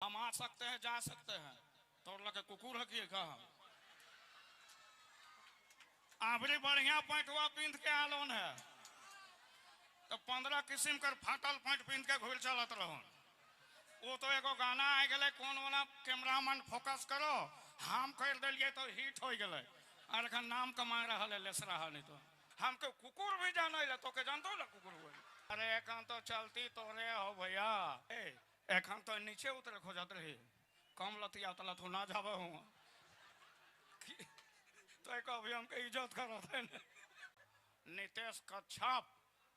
हम आ सकते हैं जा सकते हैं तो लगे कुकुर है कि कहा आबरी बढ़िया पैंटवा पिंध के आलोन है तो 15 किस्म कर फाटल पैंट पिंध के घुल चलत रहो। वो तो एगो गाना आ गए कौन वाला कैमरामैन फोकस करो हम कर दिलिए तो हिट हो गए और एखन नाम कमा रहा है लेसरा नहीं तो हमके कुकुर भी जाने ले तो के जानतो ना कुकुर हुए। अरे एखन तो चलती तोरे हो भैया एखन तो नीचे उतरे खोजत रही कम लतिया तला तो ना जावे हूँ तो एक अभी हमके इज्जत करत है नीतीश कच्छप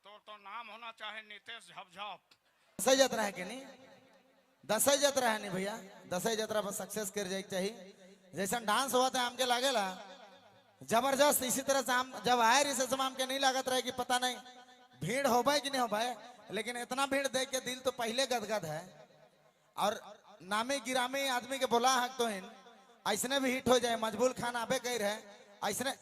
तो नाम होना चाहे नीतीश झपझप। दसई यात्रा है कि नहीं दसई यात्रा है नहीं भैया दसई यात्रा पर सक्सेस कर जाए चाहिए जैसा डांस हुआ था हमके लागेला जबरदस्त इसी तरह से हम जब आए रिसे समय हमके नहीं लागत रहे कि पता नहीं भीड़ हो पाए कि नहीं हो पाए लेकिन इतना भीड़ देख के दिल तो पहले गदगद है और नामी गिरामी आदमी के बोला हक तो इन ऐसने भी हिट हो जाए मजबूर खान आबे कह रहे ऐसने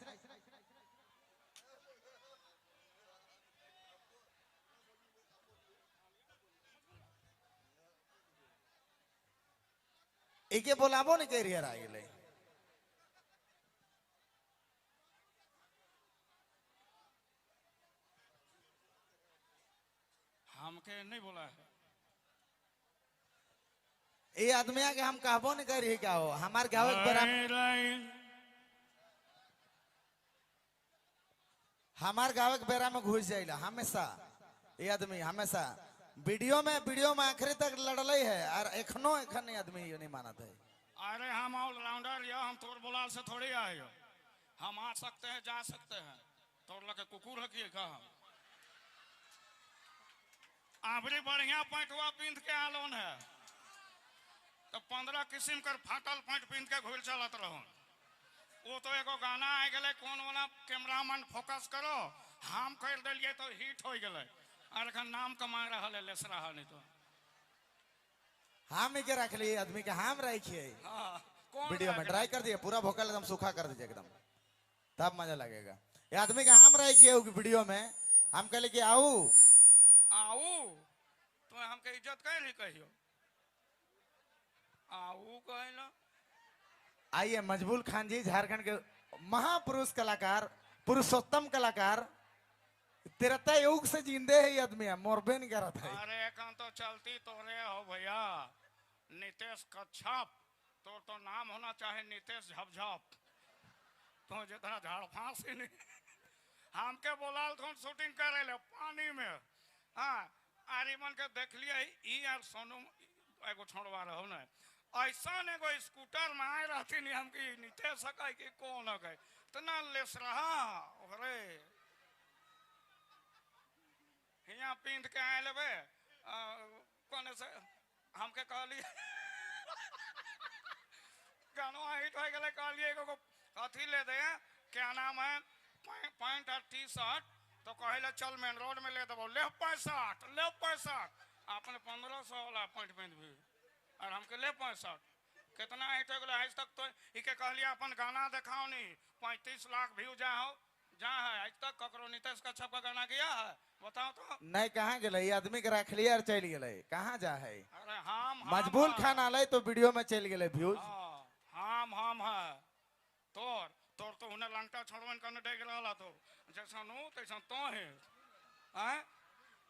एके बोलाबो नहीं कह रही है हमके नहीं बोला है ये आदमी के हम कहबो नहीं कर रही क्या हो हमारे गाँव हमार गाँव के बेरा में घुस जाइला हमेशा ये आदमी हमेशा वीडियो में आखिरी तक लड़ल है और एखनो एखन आदमी ये नहीं मानत है। अरे हम ऑलराउंडर या हम तोर बोला से थोड़ी आए हो हम आ सकते हैं जा सकते हैं तोर लगे कुकुर है कि कहा आबरी बढ़िया पैंटवा पिंध के आलोन है तो 15 किस्म कर फाटल पैंट पिंध के घुल चलत रहो। वो तो एगो गाना आ गए कौन वाला कैमरामैन फोकस करो हम कर दिलिए तो हिट हो गए और एखन नाम कमा रहा है लेसरा नहीं तो हम के रख लिए आदमी के हम रखिए वीडियो में ट्राई कर दिए पूरा भोकल एकदम सूखा कर दीजिए एकदम तब मजा लगेगा। ये आदमी का हम रखिए वीडियो में हम कहले कि आओ तो हमके इज्जत कह नहीं कहियो आऊ कहना आइए मजबूर खान जी झारखंड के महापुरुष कलाकार पुरुषोत्तम कलाकार 73 युग से जिंदे है ये आदमी मोरबे नहीं करत है। अरे एखन तो चलती तोरे हो भैया नीतीश कच्छप तो नाम होना चाहे नीतीश झपझप तो जितना झाड़ फांस ही नहीं हमके बोला तो शूटिंग करे ले पानी में हाँ आरिमन के देख लिया यार सोनू एगो छोड़वा रहो ना ऐसा एगो स्कूटर में आए रहती नहीं हमकी नीतीश है कि कौन है इतना लेस रहा अरे यहाँ पिंध के आए लेबे कौन से हमके कहलिए गानो हिट हो गए कहलिए एगो कथी ले दे क्या नाम है पैंट और टी शर्ट तो कहले चल मेन रोड में ले देवो ले 65 आपने 1500 वाला पैंट पिंध भी और हमके ले 65 कितना हिट हो गए आज तक तो इके कहलिए अपन गाना दिखाओ नहीं 35 लाख व्यू जा हो जा है आज तक ककरो नीतीश कच्छप का गाना गया है बताओ तो नहीं कहाँ गए आदमी के रख लिया और चल गए कहाँ जा है। अरे हम मजबूर खान आले तो वीडियो में चल गए व्यूज हम है तोर तोर तो उन्हें लंका छोड़वन करने डेग रहा तो जैसा नो तैसा तो है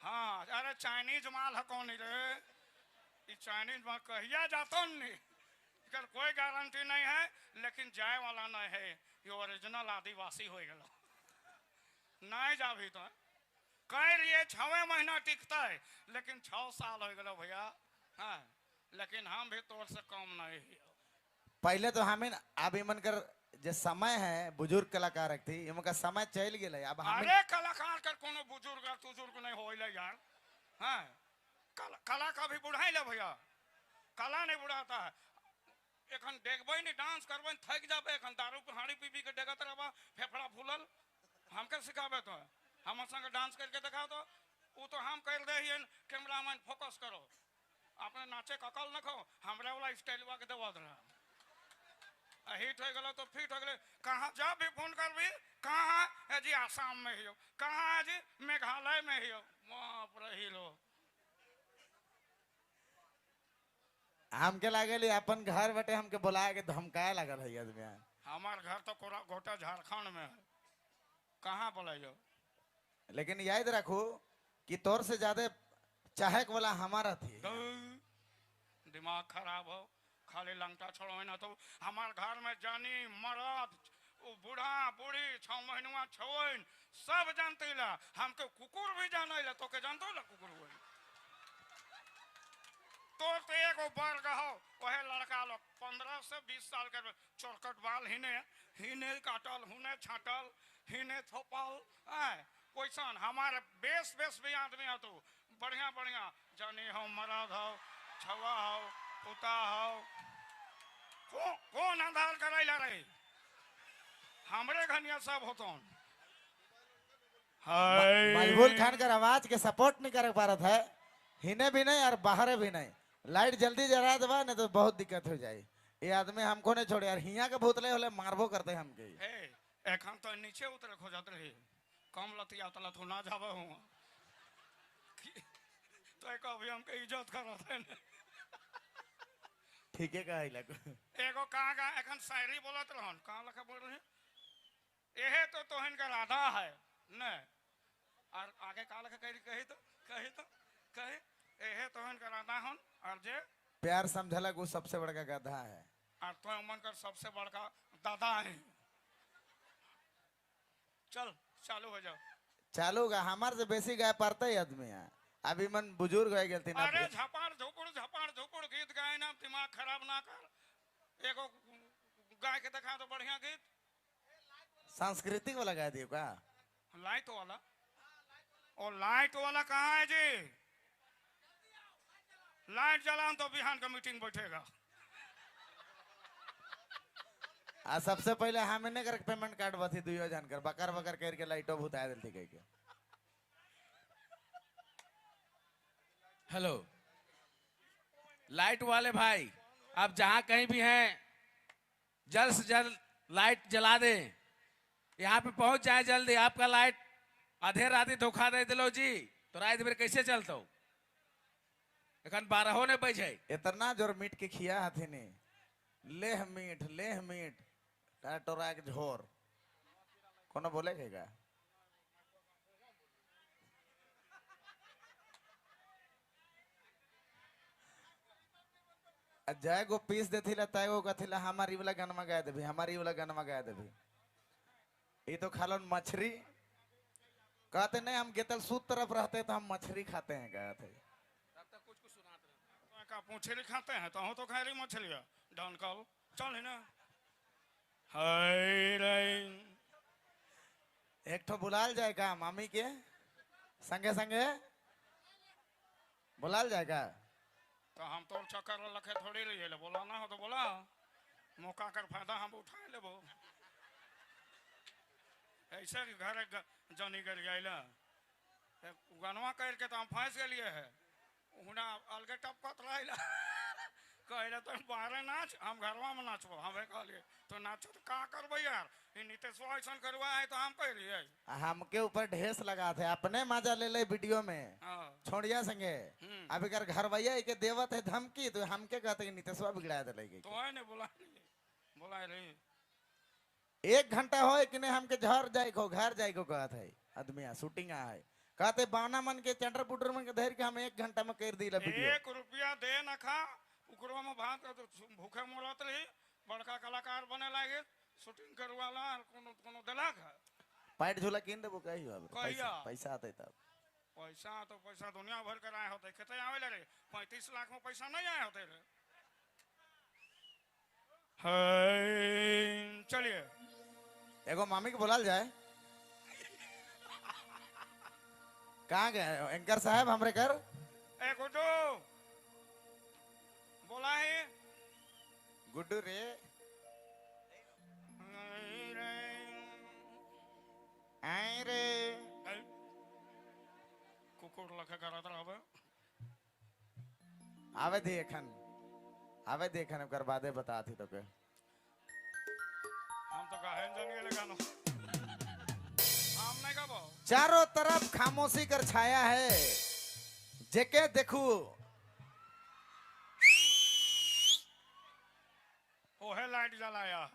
हाँ अरे चाइनीज माल है कौन रे चाइनीज माल कहिया जातो नहीं कर कोई गारंटी नहीं है लेकिन जाए वाला नहीं है ये ओरिजिनल आदिवासी हो गया नहीं जा भी तो कह लिए 6 महीना टिकता है लेकिन 6 साल हो गए भैया हाँ लेकिन हम भी तोर से कम नहीं है। पहले तो हमें अब मन कर जो समय है बुजुर्ग कलाकार थी इनका समय चल गए अब अरे कलाकार कर कोनो बुजुर्ग तुजुर्ग नहीं हो यार हाँ कला का भी बुढ़ाई ले भैया कला नहीं बुढ़ाता है एखन देखबे नहीं डांस करबे थक जाबे एखन दारू हाड़ी पी पी के डेगत रहबा फेफड़ा फूलल हमके सिखाबे तो हम संग डांस करके दिखाओ तो वो तो हम कर दे कैमरामैन फोकस करो अपने नाचे ककल न खो हमरा वाला स्टाइल के देवा रहा हिट हो गलो तो फिट हो गए कहाँ जब भी फोन कर भी कहाँ है जी आसाम में ही हो कहाँ है जी मेघालय में ही हो वहाँ पर ही लो हमके लागल अपन घर बटे हमके बुलाए के धमकाए लागल है आदमी। हमार घर तो गोटा झारखंड में है, कहाँ बोलाइयो। लेकिन याद रखो कि तोर से ज्यादा चाहक वाला हमारा थी। दिमाग खराब हो, खाली लंगटा छोड़ो ना। तो हमार घर में जानी मरद बूढ़ा बूढ़ी 6 महीनुआ छोइन सब जानते ला। हमके कुकुर भी जाने ला। तो के जानतो ला कुकुर हुए तो एगो वर्ग हो वह लड़का लोग 15 से 20 साल के चौरकट बाल हिने हिने काटल हुने छाटल हिने थोपल वैसन हमारे बेस बेस भी आदमी हो। तो बढ़िया बढ़िया जानी हो मरद हो छवा हो पुता हो कौन आधार कराइला रही हमरे घनिया सब होतो। मकबूल खान का आवाज के सपोर्ट नहीं कर पा रहा था, हिने भी नहीं और बाहर भी नहीं। लाइट जल्दी जला दबा नहीं तो बहुत दिक्कत हो जाए। ये आदमी हमको नहीं छोड़े यार, हिया के भूतले होले मारबो करते हमके। एखन तो नीचे उतरे खोजत रही कम लतिया तला तो ना जावे हूं तो कभी हमके इज्जत करत है। ठीक है कहा लगो एगो कहां का एखन शायरी बोलत रहन कहां लखा बोल रहे एहे तो तोहन का राधा है न और आगे का लखा कही तो कहे एहे तोहन का राधा हन और जे प्यार समझला को सबसे बड़का गधा है और तो मन कर सबसे बड़का दादा है। चल चालू हो जाओ। चालू गा हमार से बेसी गाय पड़ता ही आदमी है। अभी मन बुजुर्ग हो गए। अरे झपाड़ झोपड़ गीत गाए ना दिमाग खराब ना कर। एगो गाय के दिखा तो बढ़िया गीत सांस्कृतिक वाला गा दियो का। लाइट वाला और लाइट वाला कहाँ है जी। लाइट जलाऊं तो बिहान का मीटिंग बैठेगा। सबसे पहले हमने कर पेमेंट कार्ड बथी दुइयो जान कर बकर बकर कर के लाइटो भूता देलती कह के। हेलो लाइट वाले भाई, आप जहां कहीं भी हैं जल्द से जल्द लाइट जला दें। यहाँ पे पहुंच जाए जल्दी। आपका लाइट आधे राती धोखा दे दिलो जी तो रात भर कैसे चलता हो। एखन 12 ने बजे इतना जोर मीट के खिया हाथी ने लेह मीट टोरा के झोर कोनो बोले केगा। जय गो पीस देथिला तय गो कथिला हमारी वाला गनमा गाय देबी हमारी वाला गनमा गाय देबी। ये तो खालन मछली कहते नहीं हम गेतल सूत तरफ रहते तो हम मछली खाते हैं कहते का पूछली खाते हैं तो खा रही मछलिया डाउन कल चल है ना। एक ठो बुलाल जाए का मामी के संगे संगे बुलाल जाएगा। तो हम तो चक्कर लखे थोड़ी रही है बोला ना हो तो बोला मौका कर फायदा हम उठा लेबो। ऐसे घर जानी कर गया गनवा कर के तो हम फंस गए है उना अलगे टपकत रहा कहले तो बाहर नाच हम घरवा में नाचबो हमें कहलिए तो नाचो तो का करबो यार ई नीतीशवा ऐसा करवा है तो हम कह रही हमके ऊपर ढेस लगा थे अपने मजा ले ले वीडियो में छोड़िया संगे। अभी कर घर भैया के देवत है धमकी तो हमके कहते कि नीतीशवा बिगड़ा दे तो है ने बोला रही 1 घंटा हो कि नहीं हमके घर जाए को कहत है आदमी शूटिंग है कहते बावना मन के चंटर पुटर मन के धैर के हम 1 घंटा में कर दी वीडियो। 1 रुपया दे न खा उकरो में भात तो भूखे मरत रही बड़का कलाकार बने लागे शूटिंग करवाला कोनो देलक है पैट झूला किन देबो कही अब पैसा आते तब पैसा दुनिया भर कर आए होते खेते आवे रे 35 लाख में पैसा नहीं आए होते रे। चलिए एगो मामी के बुलाल जाए। कहाँ गए एंकर साहब हमरे कर ए गुड्डू बोला है गुड्डू रे आई रे कुकुर लखे करत रहबे आवे देखन कर बादे बता थी तो के हम तो गाहन जानिए लगा नो हम नहीं गाबो। चारों तरफ खामोशी कर छाया है जेके देखू ओहे लाइट जलाया है,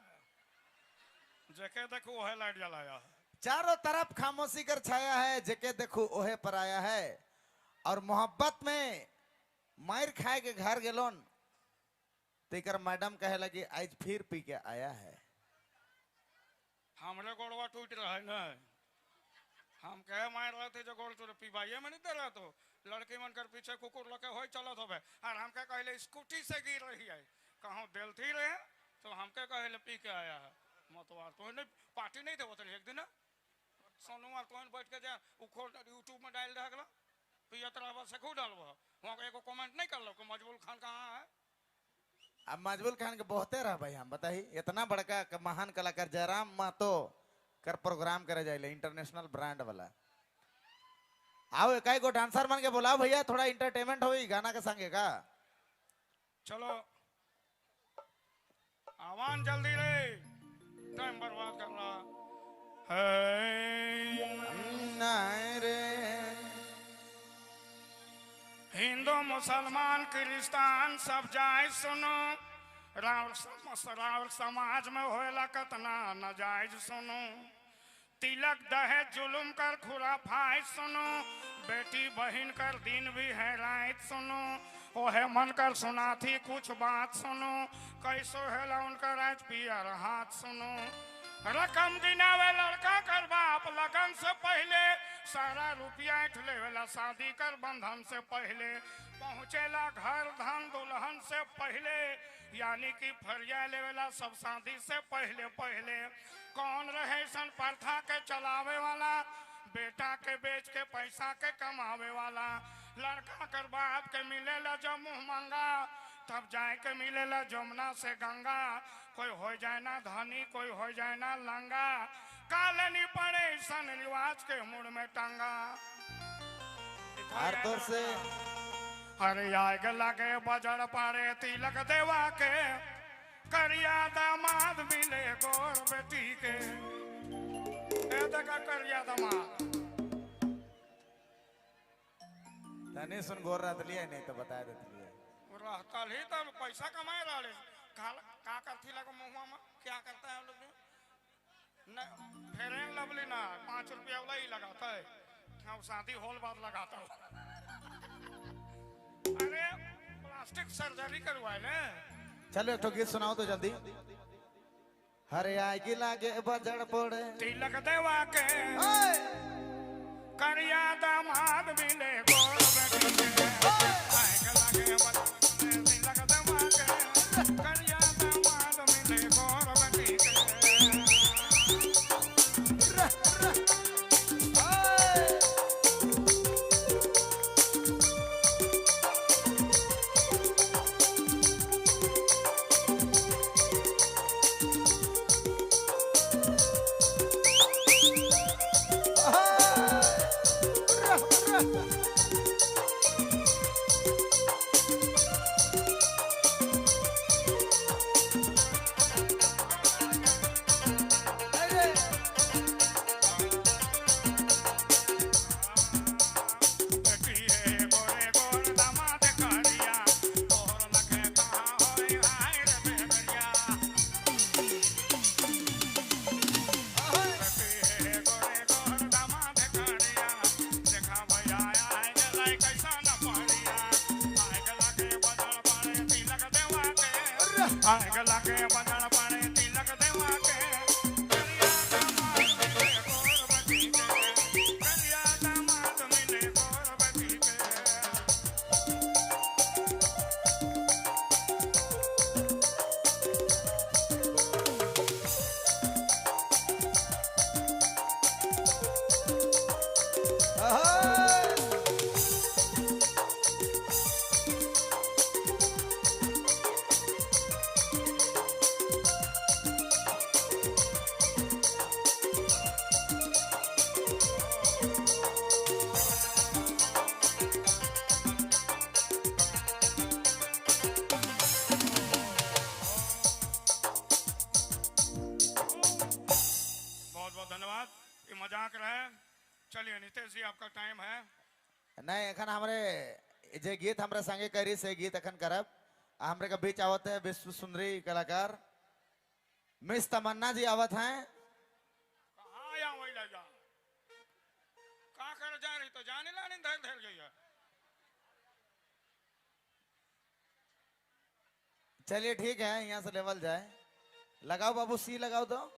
जेके देखो ओहे लाइट जलाया है। चारों तरफ खामोशी कर छाया है, जेके देखो ओहे पर आया है। और मोहब्बत में मार खाए के घर गेलोन तेकर मैडम कहे लगी आज फिर पी के आया है। हमरे गोड़वा टूट रहा है ना, हम कहे मार रहे थे जो गोड़ तो पिबाइये में नहीं दे रहा, तो लड़की मन कर पीछे कुकुर लगे हो चलत होवे, और हमके कहले स्कूटी से गिर रही है, कहूँ दिलती रहे तो हमके कहले पी के आया है। मतवार तो नहीं पार्टी नहीं देवत एक दिन सोनू मार तो बैठ के जा उखोड़ यूट्यूब में डाल रहा पियत रहा से खूब डालबो, वहाँ एगो कमेंट नहीं कर लो कि मजबूर खान कहाँ है। अब मजबूर खान के बहुते रह भाई, हम बताई इतना बड़का महान कलाकार जयराम महतो कर प्रोग्राम करे जाए इंटरनेशनल ब्रांड वाला। आओ एक गो डांसर मन के बुलाओ भैया, थोड़ा इंटरटेनमेंट हो गाना के संगे का। चलो आवान जल्दी रे, टाइम बर्बाद कर रहा है। नहीं रे हिंदू मुसलमान क्रिस्तान सब जाए सुनो, राउर समाज में होएला कतना नाजायज सुनो। तिलक दहेज जुलुम कर खुराफाइज सुनो, बेटी बहन कर दिन भी है रात सुनो। ओहे मन कर सुना थी कुछ बात सुनो, कैसो हेला उनका राज पियर हाथ सुनो। रकम गिनावे लड़का कर बाप लगन से पहले, सारा रुपया लेवेला शादी कर बंधन से पहले। पहुँचेला घर धन दुल्हन से पहले, यानी कि फरिया लेवेला सब शादी से पहले पहले। कौन रहे सन प्रथा के चलावे वाला, बेटा के बेच के पैसा के कमावे वाला। लड़का कर बाप के मिलेला जब मुँह मंगा, तब जाए के मिलेला जमुना से गंगा। कोई हो जाए ना धनी, कोई हो जाए ना लंगा, कालनी पड़े सन रिवाज के मुड़ में टंगा। हर तौर से अरे आग लगे बजड़ पारे तिलक देवा के, करिया दामाद मिले गोर बेटी के। देखा करिया दामाद तने सुन गोर रहा लिया नहीं तो बता देती है। रहता ही तो पैसा कमाए रहे, का करती लगा मुँह में क्या करता है लोग न फेरेन लवली ना 5 रुपया वाला ही लगाता है, हम शादी हॉल बाद लगाता हूँ। अरे प्लास्टिक सर्जरी करवाए ले। चलो एक गीत सुनाओ तो जल्दी। हरे आगे लागे बजड़ पड़े तिलक देवा के, करिया दामाद मिले गोर बेटी के। आग लगे बजड़ तिलक देवा के, करिया दामाद मिले गोर बेटी के। आग लगे बदन पड़े तिलक देवा के, करिया दामाद मिले गोर बेटी के। करिया दामाद मिले गोर बेटी के। धन्यवाद, ये मजाक रहे। चलिए नितेश जी आपका टाइम है। नहीं एखन हमरे जे गीत हमरे संगे करी से गीत एखन करब। हमरे के बीच आवत है विश्व सुंदरी कलाकार मिस तमन्ना जी आवत हैं। कहाँ या वही ले जा कहाँ कर जा रही तो जाने लाने धर धर गई है। चलिए ठीक है, यहाँ से लेवल जाए। लगाओ बाबू, सी लगाओ तो।